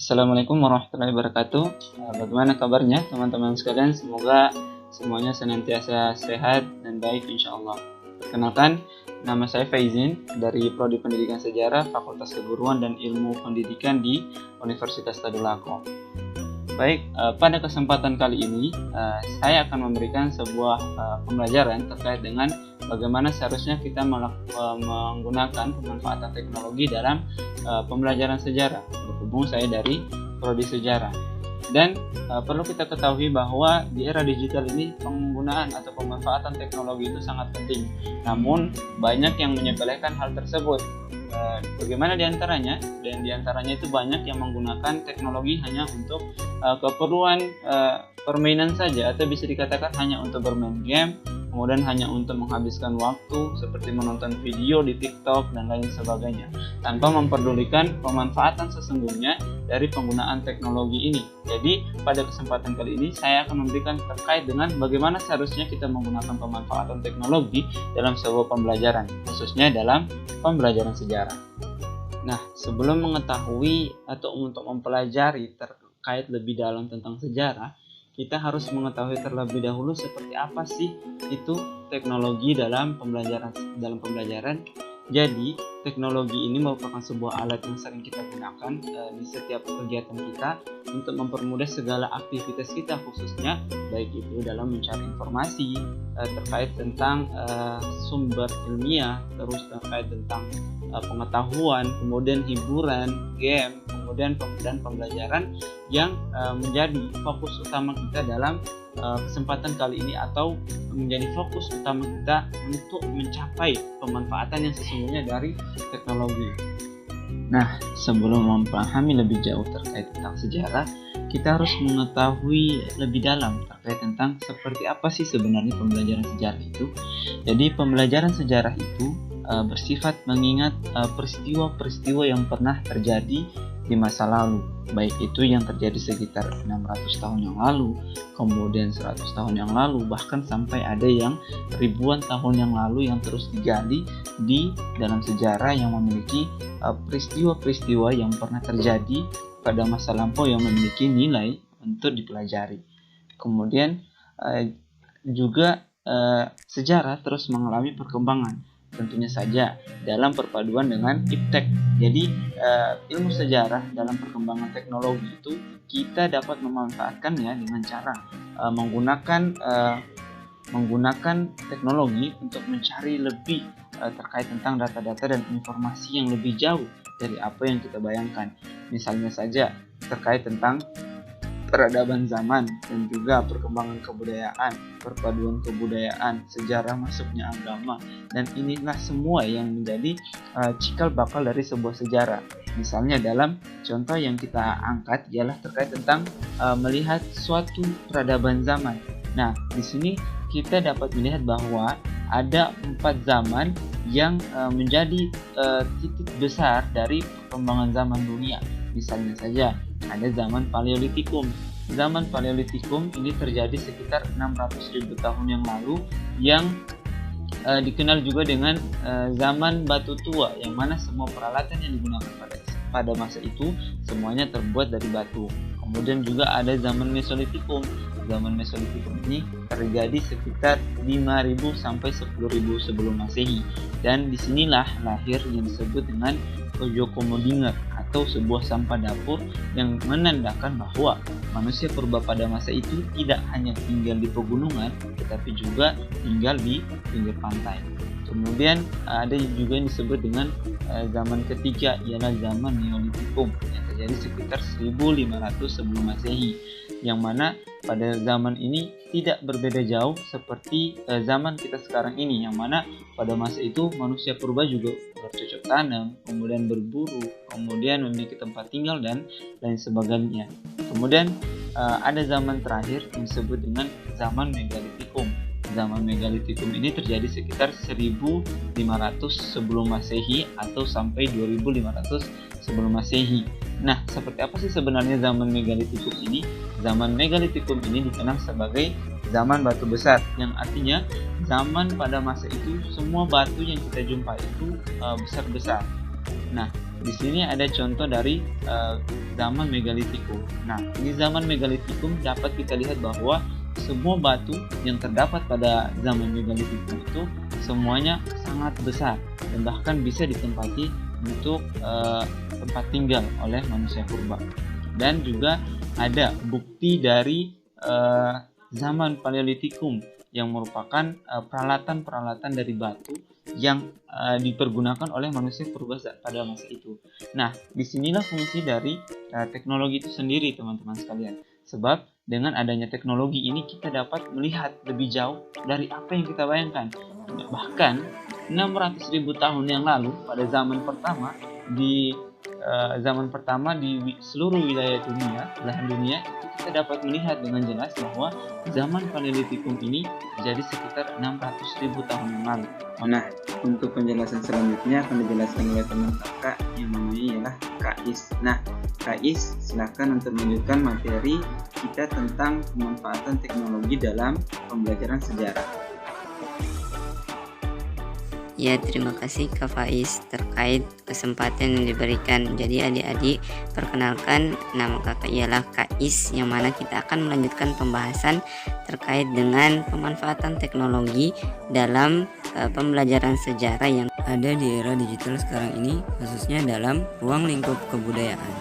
Assalamualaikum warahmatullahi wabarakatuh. Bagaimana kabarnya teman-teman sekalian? Semoga semuanya senantiasa sehat dan baik insya Allah. Perkenalkan, nama saya Faizin dari Prodi Pendidikan Sejarah Fakultas Keguruan dan Ilmu Pendidikan di Universitas Tadulako. Baik, pada kesempatan kali ini saya akan memberikan sebuah pembelajaran terkait dengan bagaimana seharusnya kita menggunakan pemanfaatan teknologi dalam pembelajaran sejarah. Berhubung saya dari Prodi Sejarah. Dan perlu kita ketahui bahwa di era digital ini penggunaan atau pemanfaatan teknologi itu sangat penting. Namun banyak yang menyepelekan hal tersebut. Bagaimana diantaranya? Dan diantaranya itu banyak yang menggunakan teknologi hanya untuk keperluan permainan saja, atau bisa dikatakan hanya untuk bermain game, kemudian hanya untuk menghabiskan waktu seperti menonton video di TikTok dan lain sebagainya, tanpa memperdulikan pemanfaatan sesungguhnya dari penggunaan teknologi ini. Jadi pada kesempatan kali ini saya akan memberikan terkait dengan bagaimana seharusnya kita menggunakan pemanfaatan teknologi dalam sebuah pembelajaran, khususnya dalam pembelajaran sejarah. Nah, sebelum mengetahui atau untuk mempelajari terkait lebih dalam tentang sejarah, kita harus mengetahui terlebih dahulu seperti apa sih itu teknologi dalam pembelajaran. Jadi, teknologi ini merupakan sebuah alat yang sering kita gunakan di setiap kegiatan kita untuk mempermudah segala aktivitas kita, khususnya baik itu dalam mencari informasi terkait tentang sumber ilmiah, terus terkait tentang pengetahuan, kemudian hiburan, game, kemudian pembelajaran yang menjadi fokus utama kita dalam kesempatan kali ini, atau menjadi fokus utama kita untuk mencapai pemanfaatan yang sesungguhnya dari teknologi. Nah, sebelum memahami lebih jauh terkait tentang sejarah, kita harus mengetahui lebih dalam terkait tentang seperti apa sih sebenarnya pembelajaran sejarah itu. Jadi pembelajaran sejarah itu bersifat mengingat peristiwa-peristiwa yang pernah terjadi di masa lalu, baik itu yang terjadi sekitar 600 tahun yang lalu, kemudian 100 tahun yang lalu, bahkan sampai ada yang ribuan tahun yang lalu yang terus digali di dalam sejarah yang memiliki peristiwa-peristiwa yang pernah terjadi pada masa lampau yang memiliki nilai untuk dipelajari. Kemudian juga sejarah terus mengalami perkembangan, tentunya saja dalam perpaduan dengan iptek. Jadi ilmu sejarah dalam perkembangan teknologi itu kita dapat memanfaatkannya dengan cara menggunakan teknologi untuk mencari lebih terkait tentang data-data dan informasi yang lebih jauh dari apa yang kita bayangkan. Misalnya saja terkait tentang peradaban zaman dan juga perkembangan kebudayaan, perpaduan kebudayaan, sejarah masuknya agama, dan inilah semua yang menjadi cikal bakal dari sebuah sejarah. Misalnya dalam contoh yang kita angkat ialah terkait tentang melihat suatu peradaban zaman. Nah, di sini kita dapat melihat bahwa ada 4 zaman yang menjadi titik besar dari perkembangan zaman dunia. Misalnya saja ada zaman Paleolitikum. Zaman Paleolitikum ini terjadi sekitar 600.000 tahun yang lalu, yang dikenal juga dengan zaman Batu Tua, yang mana semua peralatan yang digunakan pada masa itu semuanya terbuat dari batu. Kemudian juga ada zaman Mesolitikum. Zaman Mesolitikum ini terjadi sekitar 5.000 sampai 10.000 sebelum Masehi, dan disinilah lahir yang disebut dengan Ojo Komodinger, atau sebuah sampah dapur yang menandakan bahwa manusia purba pada masa itu tidak hanya tinggal di pegunungan, tetapi juga tinggal di pinggir pantai. Kemudian ada juga yang disebut dengan zaman ketiga, ialah zaman Neolitikum, yang terjadi sekitar 1500 sebelum Masehi, yang mana pada zaman ini tidak berbeda jauh seperti zaman kita sekarang ini, yang mana pada masa itu manusia purba juga bercocok tanam, kemudian berburu, kemudian memiliki tempat tinggal dan lain sebagainya. Kemudian ada zaman terakhir yang disebut dengan zaman Megalitikum. Zaman Megalitikum ini terjadi sekitar 1500 sebelum Masehi atau sampai 2500 sebelum Masehi. Nah, seperti apa sih sebenarnya zaman Megalitikum ini? Zaman Megalitikum ini dikenal sebagai zaman batu besar, yang artinya zaman pada masa itu semua batu yang kita jumpai itu besar-besar. Nah, di sini ada contoh dari zaman megalitikum. Nah, di zaman megalitikum dapat kita lihat bahwa semua batu yang terdapat pada zaman megalitikum itu semuanya sangat besar dan bahkan bisa ditempati untuk tempat tinggal oleh manusia purba. Dan juga ada bukti dari zaman paleolitikum yang merupakan peralatan-peralatan dari batu yang dipergunakan oleh manusia purba pada masa itu. Nah, disinilah fungsi dari teknologi itu sendiri, teman-teman sekalian. Sebab dengan adanya teknologi ini kita dapat melihat lebih jauh dari apa yang kita bayangkan. Bahkan 600.000 tahun yang lalu pada zaman pertama di seluruh wilayah dunia, belahan dunia, itu kita dapat melihat dengan jelas bahwa zaman paleolitikum ini jadi sekitar 600.000 tahun yang lalu. Nah, untuk penjelasan selanjutnya akan dijelaskan oleh teman kakak yang namanya ialah Kak Is. Nah, Kak Is, silakan untuk melanjutkan materi kita tentang pemanfaatan teknologi dalam pembelajaran sejarah. Ya, terima kasih Kak Faiz terkait kesempatan yang diberikan. Jadi adik-adik, perkenalkan, nama kakak ialah Kak Is, yang mana kita akan melanjutkan pembahasan terkait dengan pemanfaatan teknologi dalam pembelajaran sejarah yang ada di era digital sekarang ini, khususnya dalam ruang lingkup kebudayaan.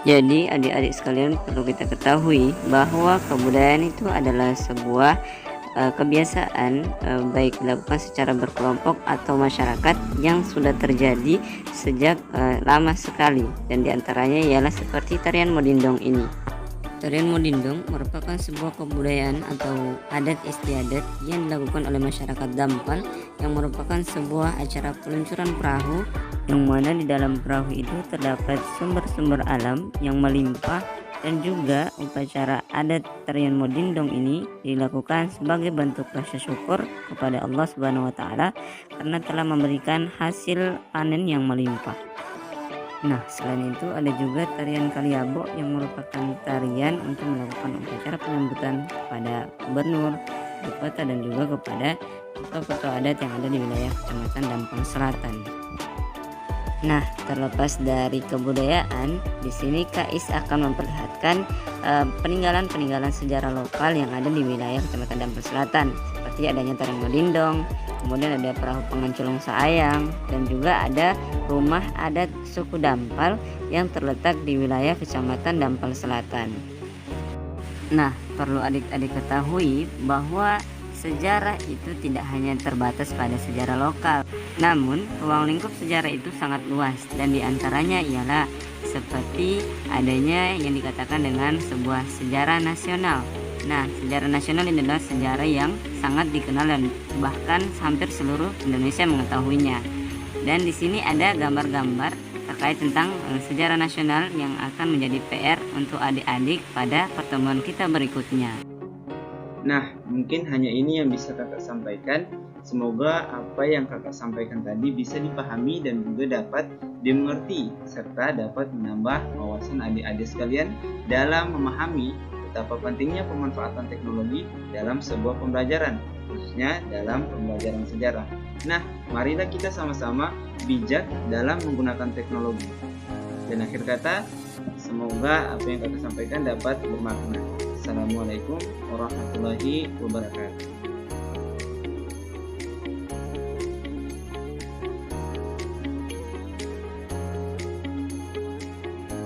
Jadi adik-adik sekalian, perlu kita ketahui bahwa kebudayaan itu adalah sebuah kebiasaan baik dilakukan secara berkelompok atau masyarakat yang sudah terjadi sejak lama sekali, dan diantaranya ialah seperti tarian Modindong ini. Tarian Modindong merupakan sebuah kebudayaan atau adat istiadat yang dilakukan oleh masyarakat Dampal, yang merupakan sebuah acara peluncuran perahu, yang mana di dalam perahu itu terdapat sumber-sumber alam yang melimpah. Dan juga upacara adat tarian Modindong ini dilakukan sebagai bentuk rasa syukur kepada Allah Subhanahu wa Ta'ala karena telah memberikan hasil panen yang melimpah. Nah, selain itu ada juga tarian Kaliabo yang merupakan tarian untuk melakukan upacara penyambutan kepada gubernur, ibu kota, dan juga kepada ketua-ketua adat yang ada di wilayah Kecamatan Dampang Selatan. Nah, terlepas dari kebudayaan, di sini Kak Is akan memperlihatkan peninggalan-peninggalan sejarah lokal yang ada di wilayah Kecamatan Dampang Selatan, seperti adanya tarian Modindong, kemudian ada perahu penganculung Saayang, dan juga ada rumah adat suku Dampal yang terletak di wilayah Kecamatan Dampal Selatan. Nah, perlu adik-adik ketahui bahwa sejarah itu tidak hanya terbatas pada sejarah lokal, namun ruang lingkup sejarah itu sangat luas, dan diantaranya ialah seperti adanya yang dikatakan dengan sebuah sejarah nasional. Nah, sejarah nasional ini adalah sejarah yang sangat dikenal dan bahkan hampir seluruh Indonesia mengetahuinya. Dan di sini ada gambar-gambar terkait tentang sejarah nasional yang akan menjadi PR untuk adik-adik pada pertemuan kita berikutnya. Nah, mungkin hanya ini yang bisa kakak sampaikan. Semoga apa yang kakak sampaikan tadi bisa dipahami dan juga dapat dimengerti, serta dapat menambah wawasan adik-adik sekalian dalam memahami betapa pentingnya pemanfaatan teknologi dalam sebuah pembelajaran, khususnya dalam pembelajaran sejarah. Nah, marilah kita sama-sama bijak dalam menggunakan teknologi. Dan akhir kata, semoga apa yang kakak sampaikan dapat bermakna. Assalamualaikum warahmatullahi wabarakatuh.